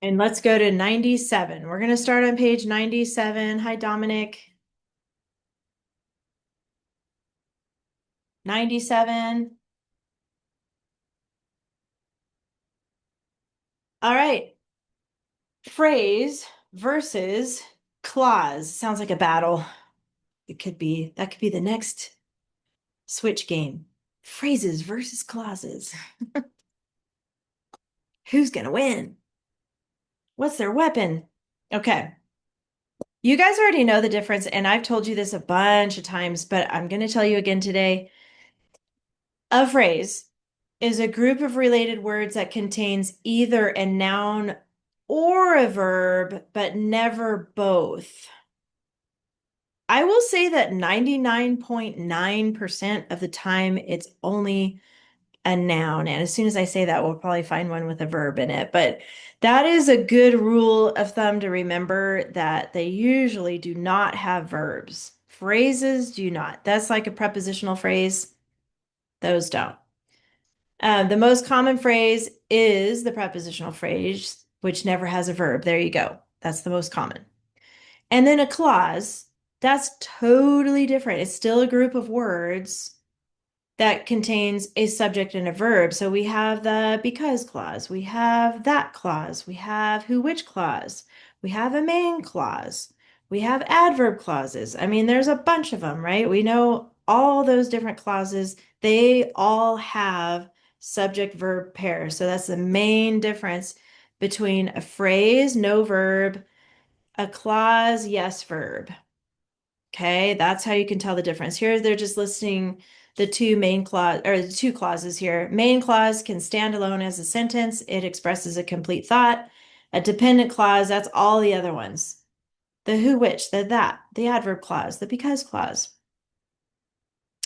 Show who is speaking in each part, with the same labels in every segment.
Speaker 1: And let's go to 97. We're going to start on page 97. Hi, Dominic. 97. All right. Phrase versus clause. Sounds like a battle. That could be the next Switch game. Phrases versus clauses. Who's going to win? What's their weapon? Okay. You guys already know the difference, and I've told you this a bunch of times, but I'm going to tell you again today. A phrase is a group of related words that contains either a noun or a verb, but never both. I will say that 99.9% of the time it's only a noun. And as soon as I say that, we'll probably find one with a verb in it. But that is a good rule of thumb to remember that they usually do not have verbs. Phrases do not. That's like a prepositional phrase. Those don't. The most common phrase is the prepositional phrase, which never has a verb. There you go. That's the most common. And then a clause, that's totally different. It's still a group of words that contains a subject and a verb. So we have the because clause, we have that clause, we have who which clause, we have a main clause, we have adverb clauses. I mean, there's a bunch of them, right? We know all those different clauses. They all have subject verb pairs. So that's the main difference between a phrase, no verb, a clause, yes verb. Okay, that's how you can tell the difference. Here they're just listing the two main clause or the two clauses here. Main clause can stand alone as a sentence. It expresses a complete thought. A dependent clause, that's all the other ones. The who, which, the that, the adverb clause, the because clause.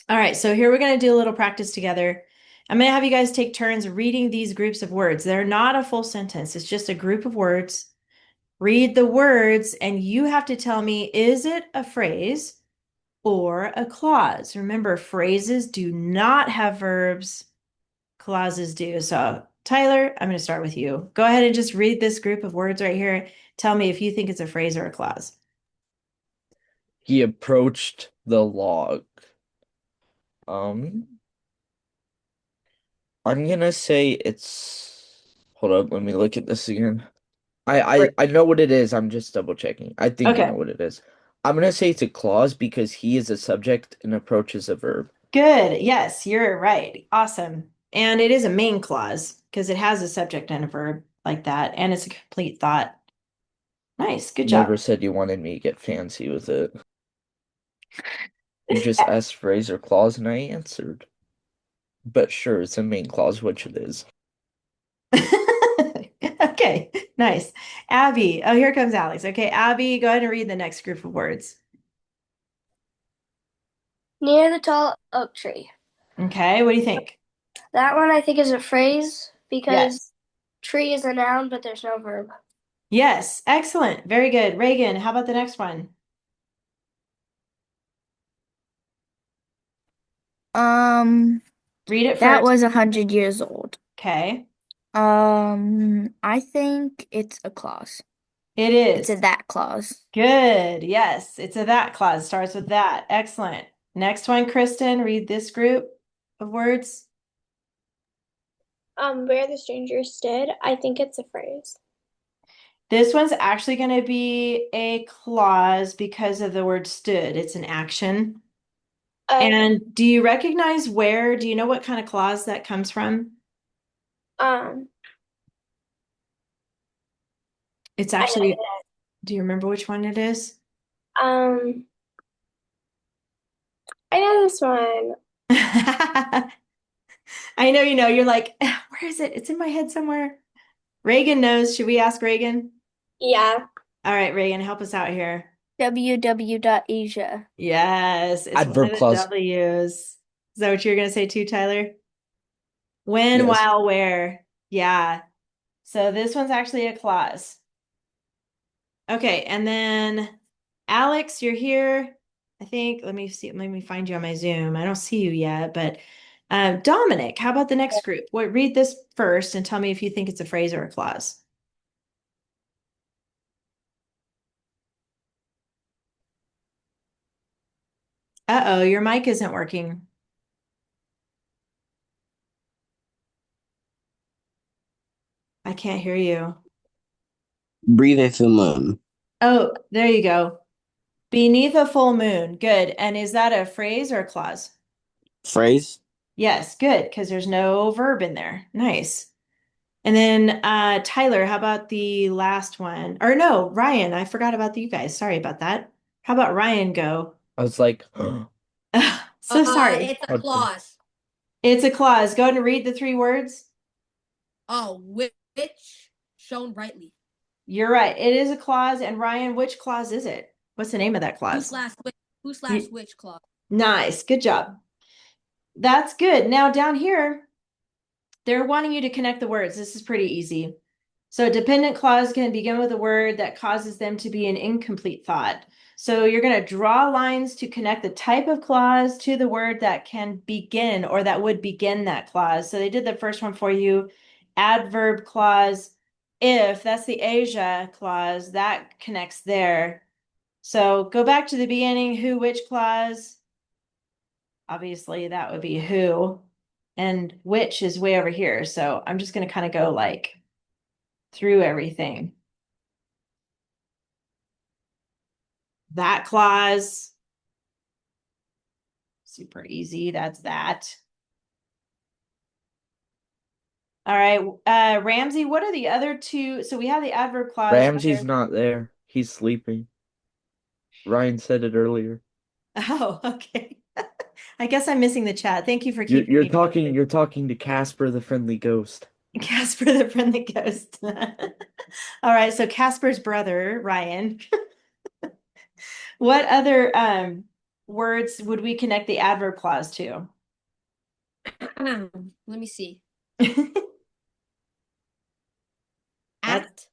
Speaker 1: All right, so here we're going to do a little practice together. I'm going to have you guys take turns reading these groups of words. They're not a full sentence. It's just a group of words. Read the words and you have to tell me, is it a phrase or a clause? Remember, phrases do not have verbs, clauses do. So, Tyler, I'm going to start with you. Go ahead and just read this group of words right here. Tell me if you think it's a phrase or a clause.
Speaker 2: He approached the log. Um, I'm gonna say it's. Hold up, let me look at this again. I know what it is. I'm just double checking. I think I know
Speaker 1: Okay,
Speaker 2: what it is. I'm gonna say it's a clause because he is a subject and approach is a verb.
Speaker 1: good. Yes, you're right. Awesome. And it is a main clause because it has a subject and a verb like that, and it's a complete thought. Nice, good job.
Speaker 2: Never said you wanted me to get fancy with it. You just asked phrase or clause and I answered. But sure, it's a main clause, which it is.
Speaker 1: Okay, nice. Abby. Oh, here comes Alex. Okay, Abby, go ahead and read the next group of words.
Speaker 3: Near the tall oak tree.
Speaker 1: Okay, what do you think?
Speaker 3: That one I think is a phrase because
Speaker 1: Yes.
Speaker 3: tree is a noun, but there's no verb.
Speaker 1: Yes, excellent. Very good. Reagan, how about the next one?
Speaker 4: Um,
Speaker 1: Read it
Speaker 4: that
Speaker 1: first.
Speaker 4: was 100 years old.
Speaker 1: Okay.
Speaker 4: I think it's a clause.
Speaker 1: It
Speaker 4: It's a
Speaker 1: is.
Speaker 4: that clause.
Speaker 1: Good. Yes, it's a that clause. Starts with that. Excellent. Next one, Kristen, read this group of words.
Speaker 5: Where the stranger stood, I think it's a phrase.
Speaker 1: This one's actually going to be a clause because of the word stood. It's an action.
Speaker 5: Okay.
Speaker 1: And do you recognize where? Do you know what kind of clause that comes from?
Speaker 5: Um,
Speaker 1: It's
Speaker 5: I
Speaker 1: actually, do you remember which one it is?
Speaker 5: know. I know this one.
Speaker 1: I know you know. You're like, where is it? It's in my head somewhere. Reagan knows. Should we ask Reagan?
Speaker 5: Yeah.
Speaker 1: All right, Reagan, help us out here.
Speaker 4: www.asia.
Speaker 1: Yes, it's one of
Speaker 2: Adverb
Speaker 1: the
Speaker 2: clause.
Speaker 1: W's. Is that what you're going to say too, Tyler? When,
Speaker 2: Yes.
Speaker 1: while, where. Yeah. So this one's actually a clause. Okay, and then Alex, you're here. I think, let me see, let me find you on my Zoom. I don't see you yet, but Dominic, how about the next group? Read this first and tell me if you think it's a phrase or a clause. Uh-oh, your mic isn't working. I can't hear you.
Speaker 6: Breathe a full moon.
Speaker 1: Oh, there you go. Beneath a full moon. Good. And is that a phrase or a clause?
Speaker 6: Phrase.
Speaker 1: Yes, good, because there's no verb in there. Nice. And then Tyler, how about the last one? Or no, Ryan, I forgot about you guys. Sorry about that. How about Ryan go?
Speaker 2: I was like,
Speaker 1: So sorry.
Speaker 7: It's a
Speaker 2: okay.
Speaker 7: clause.
Speaker 1: It's a clause. Go ahead and read the three words.
Speaker 7: Oh, which shone brightly.
Speaker 1: You're right. It is a clause. And Ryan, which clause is it? What's the name of that
Speaker 7: Who
Speaker 1: clause?
Speaker 7: slash which? Who slash
Speaker 1: You-
Speaker 7: which clause?
Speaker 1: Nice. Good job. That's good. Now down here, they're wanting you to connect the words. This is pretty easy. So a dependent clause can begin with a word that causes them to be an incomplete thought. So you're going to draw lines to connect the type of clause to the word that can begin or that would begin that clause. So they did the first one for you. Adverb clause. If that's the Asia clause, that connects there. So go back to the beginning, who, which clause. Obviously, that would be who. And which is way over here. So I'm just going to kind of go like through everything. That clause. Super easy. That's that. All right. Ramsey, what are the other two? So we have the adverb clause.
Speaker 2: Ramsey's not there. He's sleeping. Ryan said it earlier.
Speaker 1: Oh, okay. I guess I'm missing the chat. Thank you for
Speaker 2: You're,
Speaker 1: keeping
Speaker 2: you're
Speaker 1: me
Speaker 2: talking
Speaker 1: posted.
Speaker 2: you're talking to Casper the friendly ghost.
Speaker 1: Casper the friendly ghost. All right, so Casper's brother, Ryan. What other words would we connect the adverb clause to?
Speaker 7: Let me see.
Speaker 1: That's
Speaker 7: At.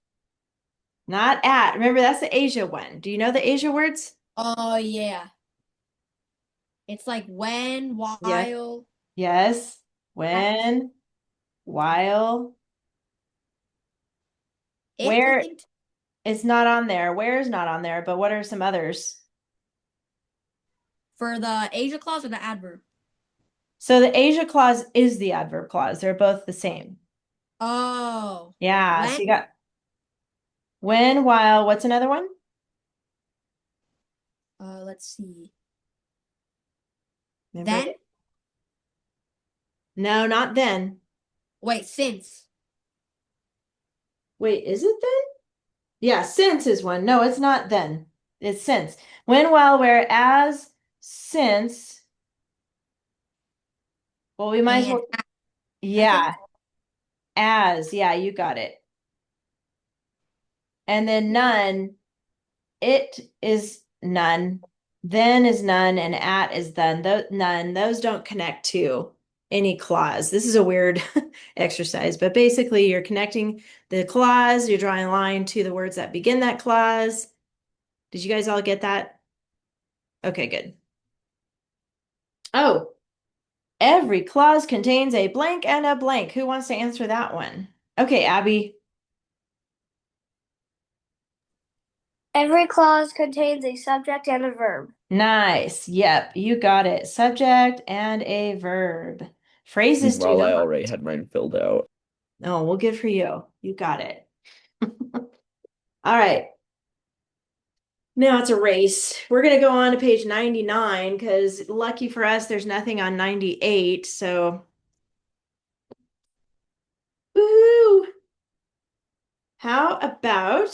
Speaker 1: not at. Remember, that's the Asia one. Do you know the Asia words?
Speaker 7: Oh yeah. It's like when,
Speaker 1: Yeah.
Speaker 7: while,
Speaker 1: Yes.
Speaker 7: at,
Speaker 1: When, while,
Speaker 7: it, I
Speaker 1: where
Speaker 7: think.
Speaker 1: it's not on there. Where is not on there, but what are some others?
Speaker 7: For the Asia clause or the adverb?
Speaker 1: So the Asia clause is the adverb clause. They're both the same.
Speaker 7: Oh.
Speaker 1: Yeah.
Speaker 7: When?
Speaker 1: So you got when, while, what's another one?
Speaker 7: Let's see.
Speaker 1: Remember
Speaker 7: Then?
Speaker 1: it? No, not then.
Speaker 7: Wait, since.
Speaker 1: Wait, is it then? Yeah, since is one. No, it's not then. It's since. When, while, where, as, since. Well, we might as
Speaker 7: And
Speaker 1: well.
Speaker 7: at, I think.
Speaker 1: Yeah, as. Yeah, you got it. And then none. It is none. Then is none, and at is then. None. Those don't connect to any clause. This is a weird exercise, but basically you're connecting the clause, you're drawing a line to the words that begin that clause. Did you guys all get that? Okay, good. Oh, every clause contains a blank and a blank. Who wants to answer that one? Okay, Abby.
Speaker 3: Every clause contains a subject and a verb.
Speaker 1: Nice. Yep, you got it. Subject and a verb. Phrases do
Speaker 2: Meanwhile, I
Speaker 1: not.
Speaker 2: already had mine filled out.
Speaker 1: Oh, well, good for you. You got it. All right. Now it's a race. We're going to go on to page 99 because lucky for us, there's nothing on 98. So, woohoo. How about,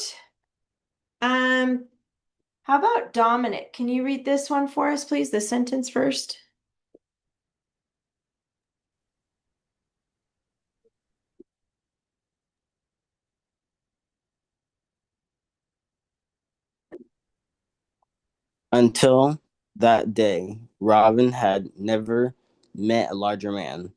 Speaker 1: um, how about Dominic? Can you read this one for us, please? The sentence first.
Speaker 6: Until that day, Robin had never met a larger man.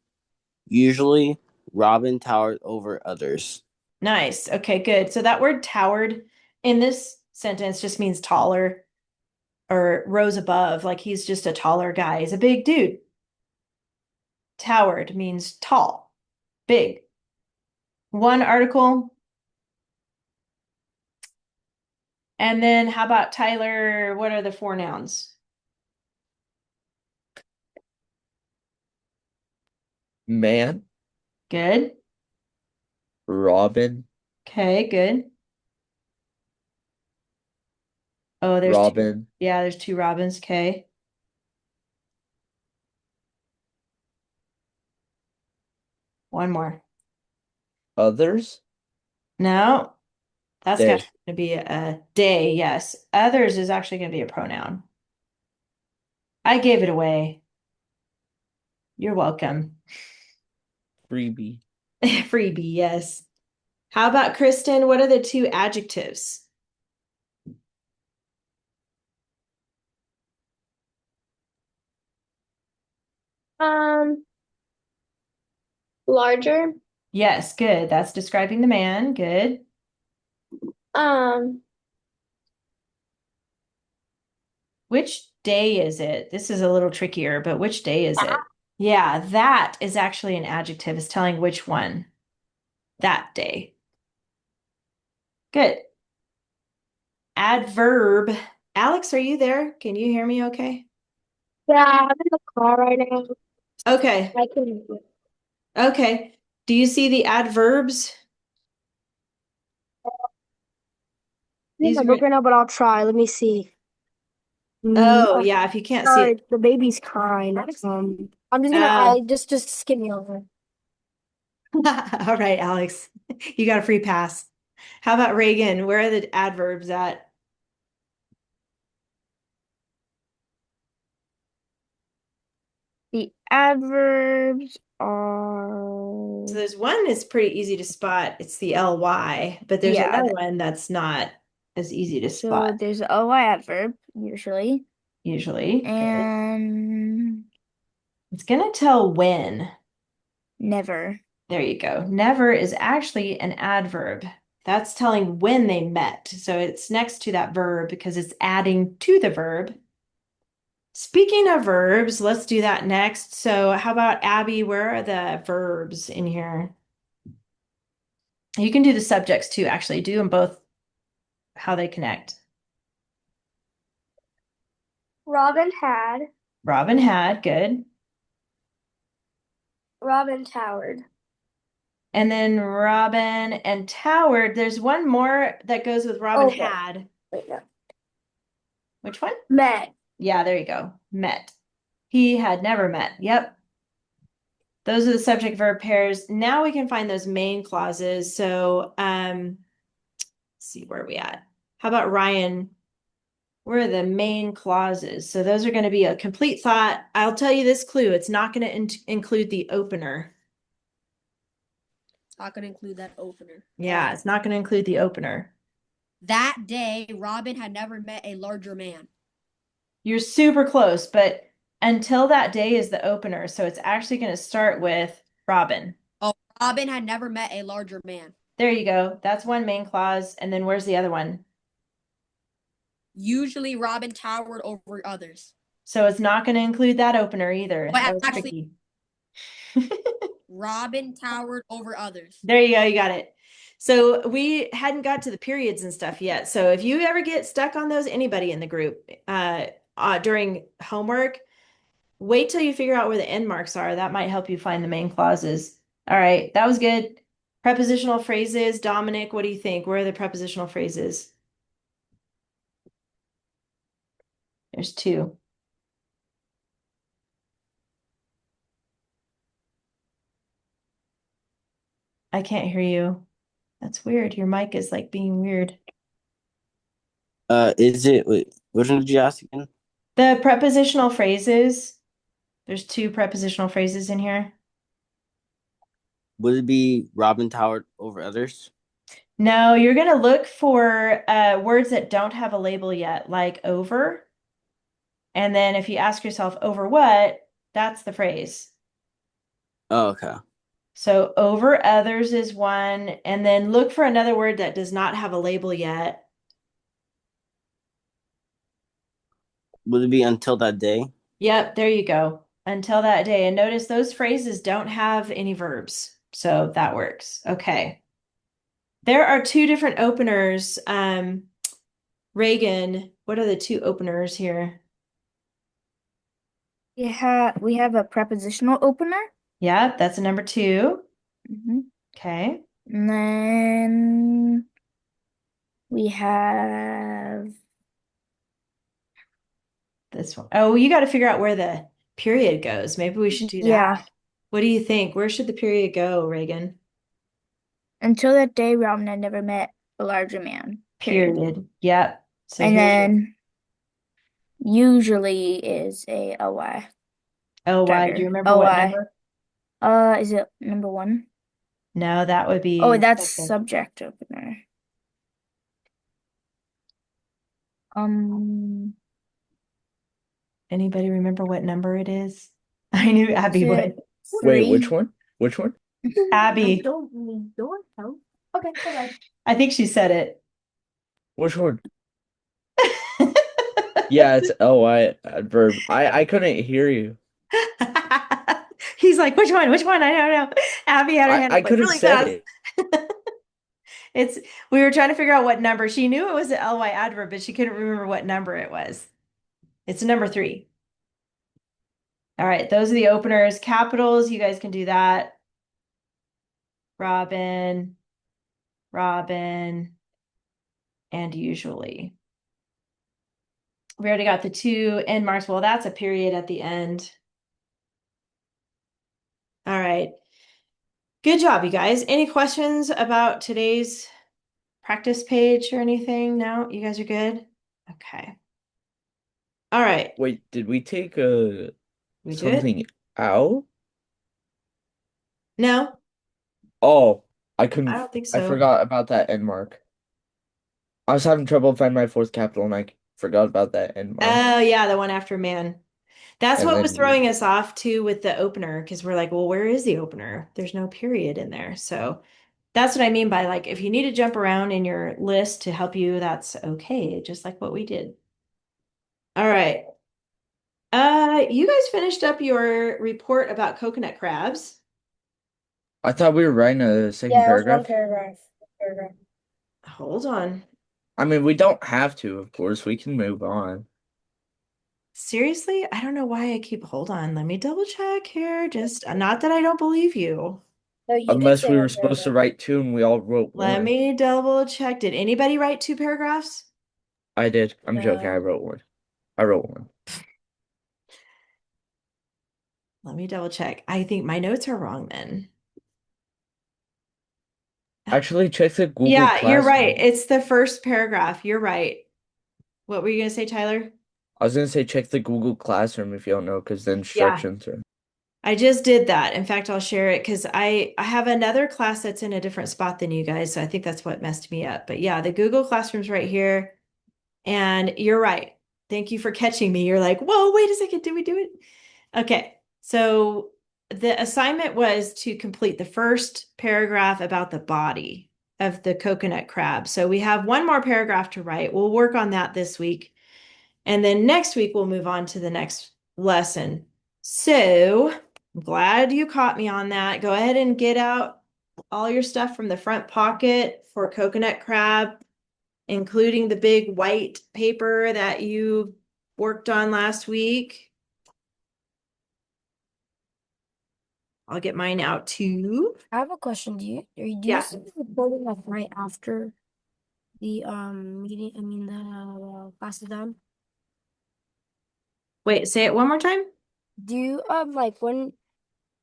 Speaker 6: Usually, Robin towered over others.
Speaker 1: Nice. Okay, good. So that word towered in this sentence just means taller or rose above, like he's just a taller guy. He's a big dude. Towered means tall, big. One article. And then how about Tyler? What are the four nouns?
Speaker 2: Man,
Speaker 1: Good.
Speaker 2: Robin,
Speaker 1: Okay, good. Oh, there's two.
Speaker 2: Robin,
Speaker 1: Yeah, there's two Robins. Okay. One more.
Speaker 2: others,
Speaker 1: No, that's got
Speaker 2: they.
Speaker 1: to be a day. Yes. Others is actually going to be a pronoun. I gave it away. You're welcome.
Speaker 2: Freebie.
Speaker 1: Freebie, yes. How about Kristen? What are the two adjectives?
Speaker 5: Um, larger.
Speaker 1: Yes, good. That's describing the man. Good.
Speaker 5: Um,
Speaker 1: Which day is it? This is a little trickier, but which day is it? Yeah, that is actually an adjective. It's telling which one. That day. Good. Adverb. Alex, are you there? Can you hear me okay?
Speaker 3: Yeah, I'm in the car right now.
Speaker 1: Okay.
Speaker 3: I can.
Speaker 1: Okay. Do you see the adverbs?
Speaker 3: I'm in
Speaker 1: These
Speaker 3: my
Speaker 1: are
Speaker 3: book
Speaker 1: good.
Speaker 3: right now, but I'll try. Let me see.
Speaker 1: Oh, yeah, if you can't see
Speaker 3: Sorry,
Speaker 1: it.
Speaker 3: the baby's crying. I'm just gonna.
Speaker 1: Oh.
Speaker 3: Just skip me over.
Speaker 1: All right, Alex. You got a free pass. How about Reagan? Where are the adverbs at?
Speaker 4: The adverbs
Speaker 1: So
Speaker 4: are,
Speaker 1: there's one that's pretty easy to spot. It's the ly, but there's
Speaker 4: yeah.
Speaker 1: another one that's not as easy to
Speaker 4: So
Speaker 1: spot
Speaker 4: there's a ly adverb usually,
Speaker 1: usually. Good.
Speaker 4: and
Speaker 1: It's gonna tell when.
Speaker 4: never.
Speaker 1: There you go. Never is actually an adverb. That's telling when they met. So it's next to that verb because it's adding to the verb. Speaking of verbs, let's do that next. So how about Abby? Where are the verbs in here? You can do the subjects too, actually. Do them both how they connect.
Speaker 3: Robin had.
Speaker 1: Robin had, good.
Speaker 3: Robin towered.
Speaker 1: And then Robin and Towered. There's one more that goes with Robin
Speaker 3: Okay.
Speaker 1: had.
Speaker 3: Wait, no.
Speaker 1: Which one?
Speaker 3: Met.
Speaker 1: Yeah, there you go. Met. He had never met. Yep. Those are the subject verb pairs. Now we can find those main clauses. So, let's see where are we at. How about Ryan? Where are the main clauses? So those are going to be a complete thought. I'll tell you this clue. It's not going to include the opener.
Speaker 7: It's not gonna include that opener.
Speaker 1: Yeah, it's not going to include the opener.
Speaker 7: That day, Robin had never met a larger man.
Speaker 1: You're super close, but until that day is the opener. So it's actually going to start with Robin.
Speaker 7: Oh, Robin had never met a larger man.
Speaker 1: There you go. That's one main clause. And then where's the other one?
Speaker 7: Usually, Robin towered over others.
Speaker 1: So it's not going to include that opener either.
Speaker 7: But
Speaker 1: That was
Speaker 7: actually,
Speaker 1: tricky.
Speaker 7: Robin towered over others.
Speaker 1: There you go. You got it. So we hadn't got to the periods and stuff yet. So if you ever get stuck on those, anybody in the group, during homework, wait till you figure out where the end marks are. That might help you find the main clauses. All right, that was good. Prepositional phrases. Dominic, what do you think? Where are the prepositional phrases? There's two. I can't hear you. That's weird. Your mic is like being weird.
Speaker 6: Is it? Wait, which one did you ask again?
Speaker 1: The prepositional phrases. There's two prepositional phrases in here.
Speaker 6: Would it be Robin towered over others?
Speaker 1: No, you're going to look for words that don't have a label yet, like over. And then if you ask yourself over what, that's the phrase.
Speaker 6: Oh, okay.
Speaker 1: So over others is one. And then look for another word that does not have a label yet.
Speaker 6: Would it be until that day?
Speaker 1: Yep, there you go. Until that day. And notice those phrases don't have any verbs. So that works. Okay. There are two different openers. Reagan, what are the two openers here?
Speaker 4: We have a prepositional opener
Speaker 1: Yep, that's a number 2.
Speaker 4: Mm-hmm.
Speaker 1: Okay.
Speaker 4: And then we have
Speaker 1: This one. Oh, you got to figure out where the period goes. Maybe we should do
Speaker 4: yeah.
Speaker 1: that. What do you think? Where should the period go, Reagan?
Speaker 4: Until that day, Robin had never met a larger man. Period.
Speaker 1: Period. Yep. So
Speaker 4: And
Speaker 1: here,
Speaker 4: then usually is a ly
Speaker 1: oh, why? Do you
Speaker 4: starter.
Speaker 1: remember what
Speaker 4: Ly.
Speaker 1: number?
Speaker 4: Is it number 1?
Speaker 1: No, that would
Speaker 4: Oh,
Speaker 1: be
Speaker 4: that's
Speaker 1: subject.
Speaker 4: subject opener. Um,
Speaker 1: Anybody remember what number it is? I knew Abby
Speaker 4: is
Speaker 1: would.
Speaker 4: it
Speaker 2: Wait, which
Speaker 4: 3?
Speaker 2: one? Which one?
Speaker 1: Abby.
Speaker 4: Don't help. Okay, bye-bye.
Speaker 1: I think she said it.
Speaker 2: Which one? Yeah, it's ly adverb. I couldn't hear you.
Speaker 1: He's like, which one? Which one? I don't know. Abby had her hand
Speaker 2: I
Speaker 1: up like
Speaker 2: could have
Speaker 1: really
Speaker 2: said
Speaker 1: fast.
Speaker 2: it.
Speaker 1: It's we were trying to figure out what number. She knew it was an ly adverb, but she couldn't remember what number it was. It's number 3. All right, those are the openers. Capitals, you guys can do that. Robin, Robin, and usually. We already got the 2 end marks. Well, that's a period at the end. All right. Good job, you guys. Any questions about today's practice page or anything? No, you guys are good? Okay. All right.
Speaker 2: Wait, did we take
Speaker 1: We do it?
Speaker 2: something out?
Speaker 1: No,
Speaker 2: Oh,
Speaker 1: I don't think
Speaker 2: I
Speaker 1: so.
Speaker 2: forgot about that end mark. I was having trouble finding my fourth capital and I forgot about that end mark.
Speaker 1: Oh, yeah, the one after man. That's
Speaker 2: And
Speaker 1: what was
Speaker 2: then
Speaker 1: throwing us off too with the opener because we're like, well, where is the opener? There's no period in there. So that's what I mean by like, if you need to jump around in your list to help you, that's okay, just like what we did. All right. You guys finished up your report about coconut crabs.
Speaker 2: I thought we were writing a second
Speaker 3: Yeah, it was one
Speaker 2: paragraph.
Speaker 3: paragraph.
Speaker 1: Hold on.
Speaker 2: I mean, we don't have to, of course. We can move on.
Speaker 1: Seriously? I don't know why I keep, hold on. Let me double check here. Just not that I don't believe you.
Speaker 3: No, you did
Speaker 2: Unless
Speaker 3: say
Speaker 2: we were
Speaker 3: one
Speaker 2: supposed to
Speaker 3: paragraph.
Speaker 2: write 2 and we all wrote
Speaker 1: Let
Speaker 2: 1.
Speaker 1: me double check. Did anybody write 2 paragraphs?
Speaker 2: I did. I'm joking.
Speaker 3: No.
Speaker 2: I wrote 1. I wrote 1.
Speaker 1: Let me double check. I think my notes are wrong then.
Speaker 2: Actually, check the Google
Speaker 1: Yeah, you're right.
Speaker 2: Classroom.
Speaker 1: It's the first paragraph. You're right. What were you going to say, Tyler?
Speaker 2: I was gonna say check the Google Classroom if you don't know, because the
Speaker 1: Yeah,
Speaker 2: instructions are.
Speaker 1: I just did that. In fact, I'll share it because I have another class that's in a different spot than you guys. So I think that's what messed me up. But yeah, the Google Classroom's right here. And you're right. Thank you for catching me. You're like, whoa, wait a second. Did we do it? Okay. So the assignment was to complete the first paragraph about the body of the coconut crab. So we have one more paragraph to write. We'll work on that this week. And then next week, we'll move on to the next lesson. So I'm glad you caught me on that. Go ahead and get out all your stuff from the front pocket for coconut crab, including the big white paper that you worked on last week. I'll get mine out too.
Speaker 3: I have a question. Do you
Speaker 1: Yeah.
Speaker 3: send the recording like right after the meeting? I mean the class is done.
Speaker 1: Wait, say it one more time.
Speaker 3: Do you like when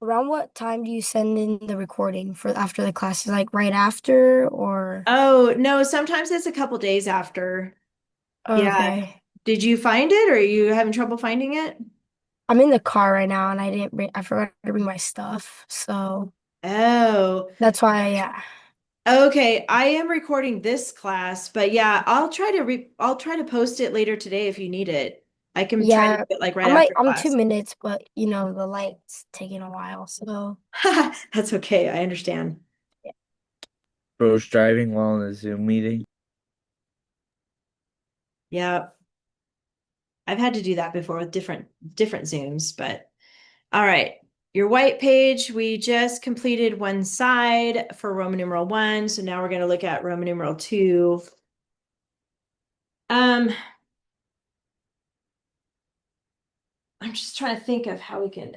Speaker 3: around what time do you send in the recording for after the class? Is like right after or
Speaker 1: Oh, no, sometimes it's a couple days after. Yeah.
Speaker 3: okay?
Speaker 1: Did you find it or are you having trouble finding it?
Speaker 3: I'm in the car right now and I forgot to bring my stuff. So
Speaker 1: Oh,
Speaker 3: that's why yeah.
Speaker 1: okay. I am recording this class, but yeah, I'll try to post it later today if you need it. I can try to
Speaker 3: Yeah.
Speaker 1: do it like right after
Speaker 3: I'm
Speaker 1: class.
Speaker 3: 2 minutes, but you know, the light's taking a while. So
Speaker 1: That's okay. I understand.
Speaker 2: Bro's driving while in a Zoom meeting.
Speaker 1: Yeah. I've had to do that before with different Zooms, but all right. Your white page, we just completed one side for Roman numeral 1, so now we're going to look at Roman numeral 2. I'm just trying to think of how we can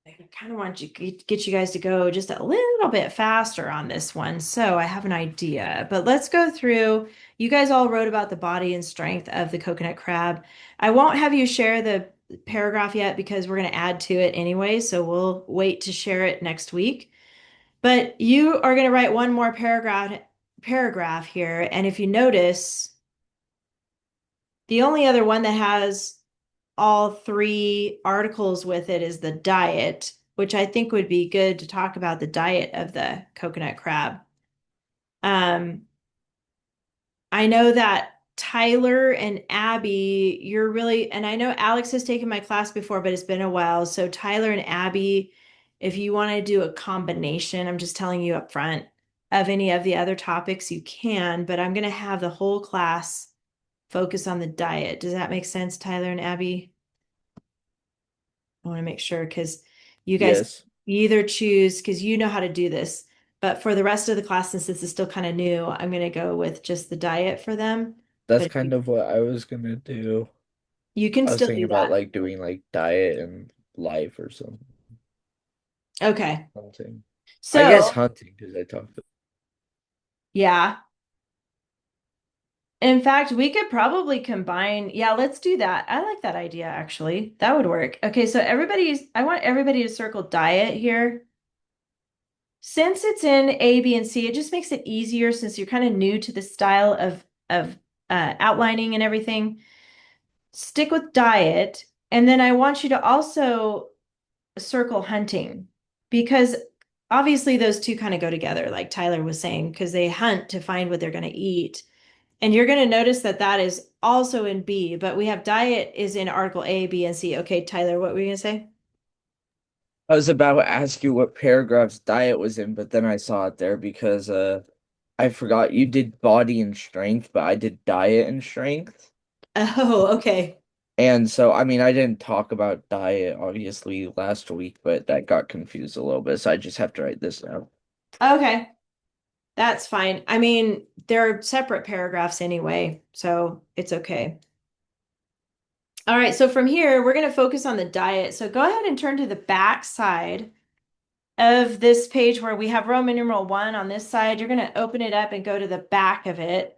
Speaker 1: I kind of want to get you guys to go just a little bit faster on this one. So I have an idea, but let's go through. You guys all wrote about the body and strength of the coconut crab. I won't have you share the paragraph yet because we're going to add to it anyway. So we'll wait to share it next week. But you are going to write one more paragraph here. And if you notice, the only other one that has all three articles with it is the diet, which I think would be good to talk about the diet of the coconut crab. I know that Tyler and Abby, you're really, and I know Alex has taken my class before, but it's been a while. So Tyler and Abby, if you want to do a combination, I'm just telling you up front of any of the other topics, you can, but I'm going to have the whole class focus on the diet. Does that make sense, Tyler and Abby? I want to make sure because you guys
Speaker 2: Yes,
Speaker 1: either choose because you know how to do this. But for the rest of the class, since this is still kind of new, I'm going to go with just the diet for them.
Speaker 2: that's
Speaker 1: But
Speaker 2: kind of what I was gonna do.
Speaker 1: you can
Speaker 2: I was
Speaker 1: still
Speaker 2: thinking
Speaker 1: do
Speaker 2: about
Speaker 1: that.
Speaker 2: like doing like diet and life or something.
Speaker 1: Okay.
Speaker 2: Hunting. I guess
Speaker 1: So,
Speaker 2: hunting because I talked.
Speaker 1: yeah. In fact, we could probably combine. Yeah, let's do that. I like that idea, actually. That would work. Okay, so I want everybody to circle diet here. Since it's in A, B, and C, it just makes it easier since you're kind of new to the style of outlining and everything. Stick with diet, and then I want you to also circle hunting because obviously those two kind of go together, like Tyler was saying, because they hunt to find what they're going to eat. And you're going to notice that that is also in B, but we have diet is in Article A, B, and C. Okay, Tyler, what were you going to say?
Speaker 2: I was about to ask you what paragraphs diet was in, but then I saw it there because I forgot you did body and strength, but I did diet and strength.
Speaker 1: Oh, okay.
Speaker 2: And so I mean I didn't talk about diet obviously last week, but that got confused a little bit, so I just have to write this down.
Speaker 1: Okay. That's fine. I mean, they're separate paragraphs anyway, so it's okay. All right, so from here, we're going to focus on the diet. So go ahead and turn to the back side of this page where we have Roman numeral 1 on this side. You're going to open it up and go to the back of it.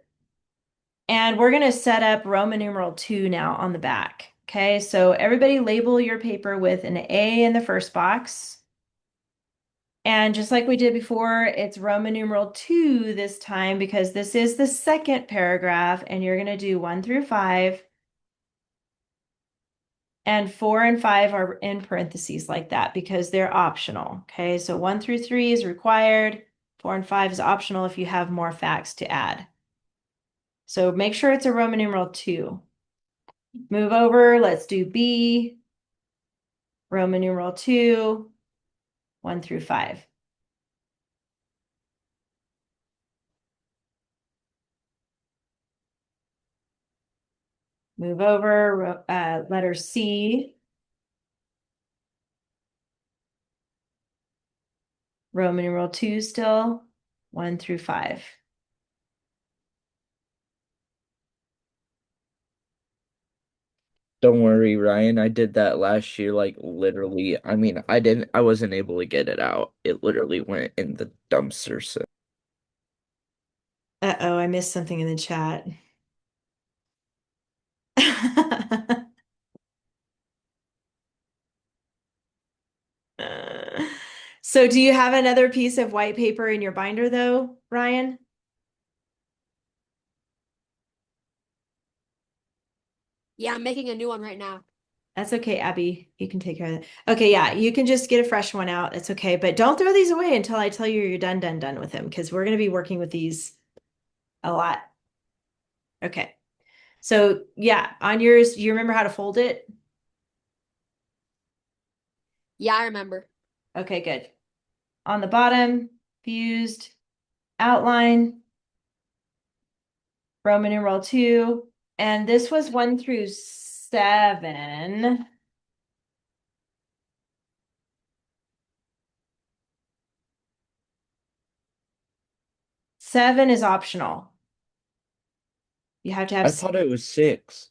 Speaker 1: And we're going to set up Roman numeral 2 now on the back. Okay, so everybody label your paper with an A in the first box. And just like we did before, it's Roman numeral 2 this time because this is the second paragraph and you're going to do 1 through 5. And 4 and 5 are in parentheses like that because they're optional. Okay, so 1 through 3 is required. 4 and 5 is optional if you have more facts to add. So make sure it's a Roman numeral 2. Move over, let's do B, Roman numeral 2, 1 through 5. Move over, letter C, Roman numeral 2 still, 1 through 5.
Speaker 2: Don't worry, Ryan. I did that last year, like literally. I mean, I wasn't able to get it out. It literally went in the dumpster. So
Speaker 1: Uh-oh, I missed something in the chat. So do you have another piece of white paper in your binder though, Ryan?
Speaker 7: Yeah, I'm making a new one right now.
Speaker 1: That's okay, Abby. You can take care of that. Okay, yeah, you can just get a fresh one out. That's okay. But don't throw these away until I tell you you're done with them because we're going to be working with these a lot. Okay. So yeah, on yours, you remember how to fold it?
Speaker 7: Yeah, I remember.
Speaker 1: Okay, good. On the bottom, fused, outline, Roman numeral 2. And this was 1 through 7. Seven is optional. You have to have
Speaker 2: I thought it was 6.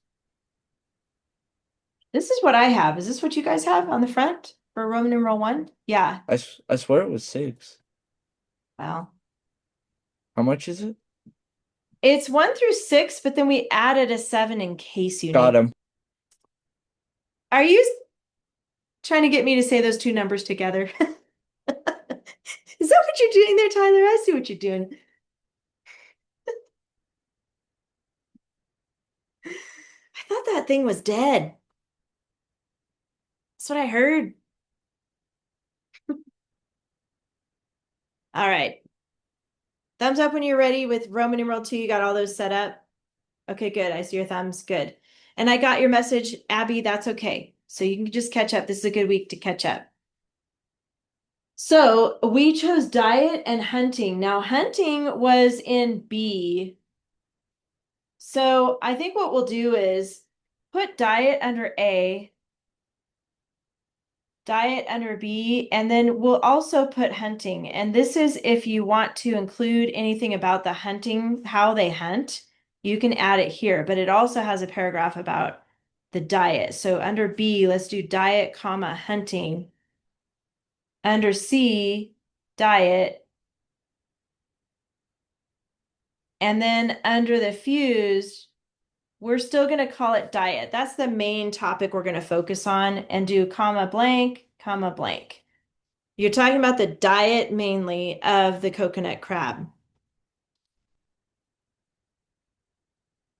Speaker 1: This is what I have. Is this what you guys have on the front? for Roman numeral 1? Yeah.
Speaker 2: I swear it was 6.
Speaker 1: Well,
Speaker 2: How much is it?
Speaker 1: it's 1 through 6, but then we added a 7 in case you
Speaker 2: Got
Speaker 1: need.
Speaker 2: him.
Speaker 1: Are you trying to get me to say those two numbers together? Is that what you're doing there, Tyler? I see what you're doing. I thought that thing was dead. That's what I heard. All right. Thumbs up when you're ready with Roman numeral 2. You got all those set up? Okay, good. I see your thumbs. Good. And I got your message, Abby. That's okay. So you can just catch up. This is a good week to catch up. So we chose diet and hunting. Now, hunting was in B. So I think what we'll do is put diet under A, diet under B, and then we'll also put hunting. And this is if you want to include anything about the hunting, how they hunt, you can add it here, but it also has a paragraph about the diet. So under B, let's do diet, comma, hunting. Under C, diet. And then under the fused, we're still going to call it diet. That's the main topic we're going to focus on and do comma blank, comma blank. You're talking about the diet mainly of the coconut crab.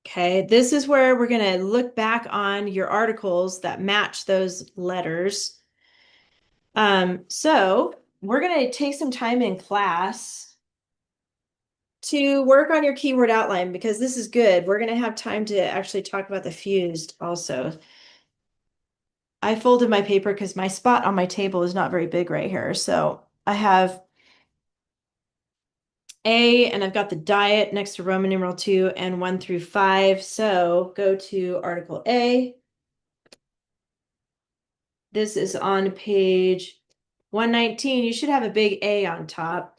Speaker 1: Okay, this is where we're going to look back on your articles that match those letters. So we're going to take some time in class to work on your keyword outline because this is good. We're going to have time to actually talk about the fused also. I folded my paper because my spot on my table is not very big right here. So I have A and I've got the diet next to Roman numeral 2 and 1 through 5. So go to Article A. This is on page 119. You should have a big A on top.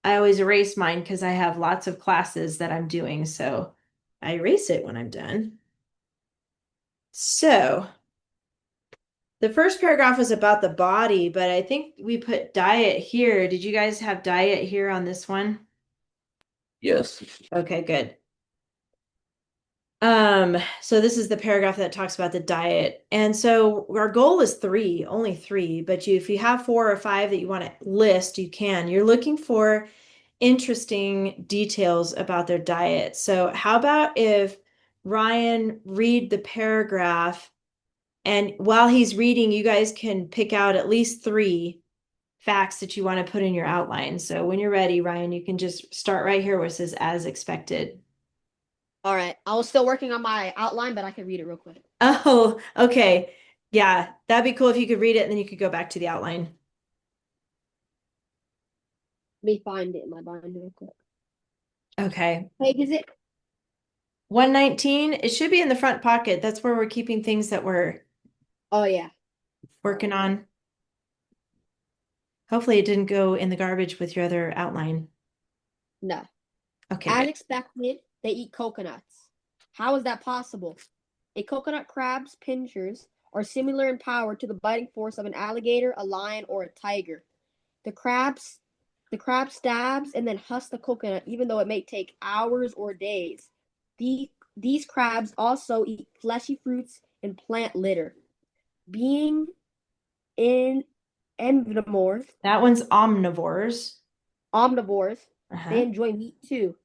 Speaker 1: I always erase mine because I have lots of classes that I'm doing. So I erase it when I'm done. So the first paragraph was about the body, but I think we put diet here. Did you guys have diet here on this one?
Speaker 2: Yes.
Speaker 1: Okay, good. So this is the paragraph that talks about the diet. And so our goal is 3, only 3, but if you have 4 or 5 that you want to list, you can. You're looking for interesting details about their diet. So how about if Ryan read the paragraph and while he's reading, you guys can pick out at least 3 facts that you want to put in your outline. So when you're ready, Ryan, you can just start right here where it says as expected.
Speaker 7: All right. I was still working on my outline, but I can read it real quick.
Speaker 1: Oh, okay. Yeah, that'd be cool if you could read it and then you could go back to the outline.
Speaker 7: Let me find it in my binder real quick.
Speaker 1: Okay.
Speaker 7: Page is it?
Speaker 1: 119, it should be in the front pocket. That's where we're keeping things that we're
Speaker 7: Oh yeah.
Speaker 1: working on. Hopefully it didn't go in the garbage with your other outline.
Speaker 7: No.
Speaker 1: Okay,
Speaker 7: As
Speaker 1: good.
Speaker 7: expected, they eat coconuts. How is that possible? A coconut crab's pincers are similar in power to the biting force of an alligator, a lion, or a tiger. The crab stabs and then husks the coconut, even though it may take hours or days. These crabs also eat fleshy fruits and plant litter. Being in omnivores,
Speaker 1: That one's omnivores.
Speaker 7: omnivores,
Speaker 1: Uh-huh.
Speaker 7: they enjoy meat too.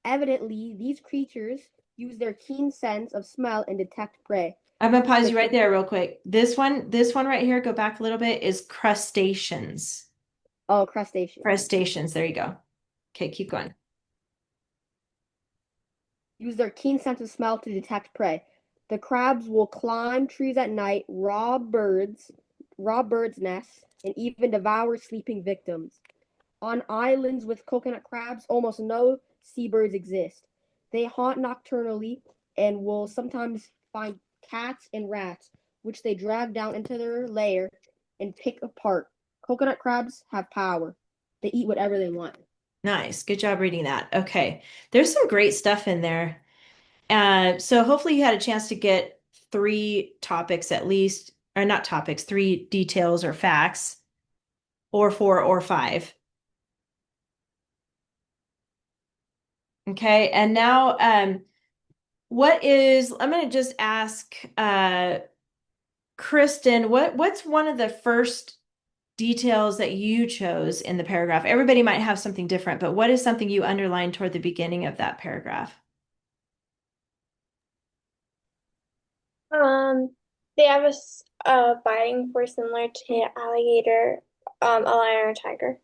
Speaker 7: Evidently, these creatures use their keen sense of smell and detect prey.
Speaker 1: I'm gonna pause you right there real quick. This one right here, go back a little bit, is crustaceans.
Speaker 7: Oh, crustaceans.
Speaker 1: Crustaceans, there you go. Okay, keep going.
Speaker 7: Use their keen sense of smell to detect prey. The crabs will climb trees at night, rob birds' nests, and even devour sleeping victims. On islands with coconut crabs, almost no seabirds exist. They haunt nocturnally and will sometimes find cats and rats, which they drag down into their lair and pick apart. Coconut crabs have power. They eat whatever they want.
Speaker 1: Nice. Good job reading that. Okay. There's some great stuff in there. So hopefully you had a chance to get 3 topics at least or not topics, 3 details or facts, or 4 or 5. Okay, and now I'm going to just ask Kristen, what's one of the first details that you chose in the paragraph? Everybody might have something different, but what is something you underlined toward the beginning of that paragraph?
Speaker 5: They have a biting force similar to alligator, a lion or a tiger.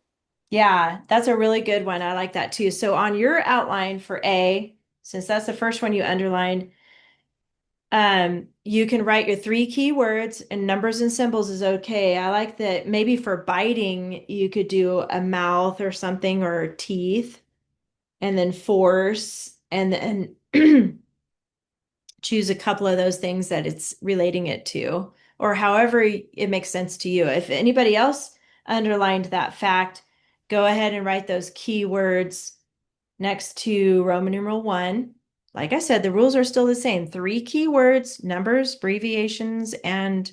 Speaker 1: Yeah, that's a really good one. I like that too. So on your outline for A, since that's the first one you underlined, you can write your 3 keywords, and numbers and symbols is okay. I like that maybe for biting, you could do a mouth or something, or teeth, and then force, and then choose a couple of those things that it's relating it to, or however it makes sense to you. If anybody else underlined that fact, go ahead and write those keywords next to Roman numeral 1. Like I said, the rules are still the same. 3 keywords, numbers, abbreviations, and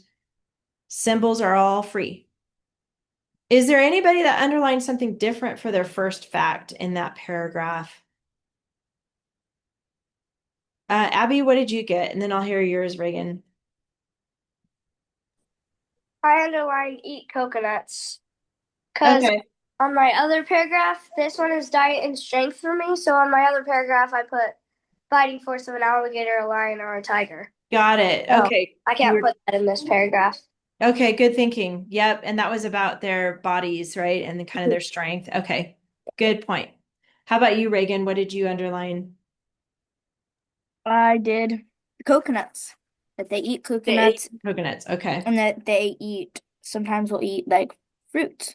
Speaker 1: symbols are all free. Is there anybody that underlined something different for their first fact in that paragraph? Abby, what did you get? And then I'll hear yours, Reagan.
Speaker 8: I underlined eat coconuts because
Speaker 1: Okay,
Speaker 8: on my other paragraph, this one is diet and strength for me. So on my other paragraph, I put fighting force of an alligator, a lion, or a tiger.
Speaker 1: got it.
Speaker 8: So
Speaker 1: Okay.
Speaker 8: I can't put that in this paragraph.
Speaker 1: Okay, good thinking. Yep, and that was about their bodies, right? And the kind of their strength. Okay, good point. How about you, Reagan? What did you underline?
Speaker 4: I did coconuts. That they eat
Speaker 1: They ate
Speaker 4: coconuts
Speaker 1: coconuts. Okay.
Speaker 4: and that they eat sometimes will eat like fruits.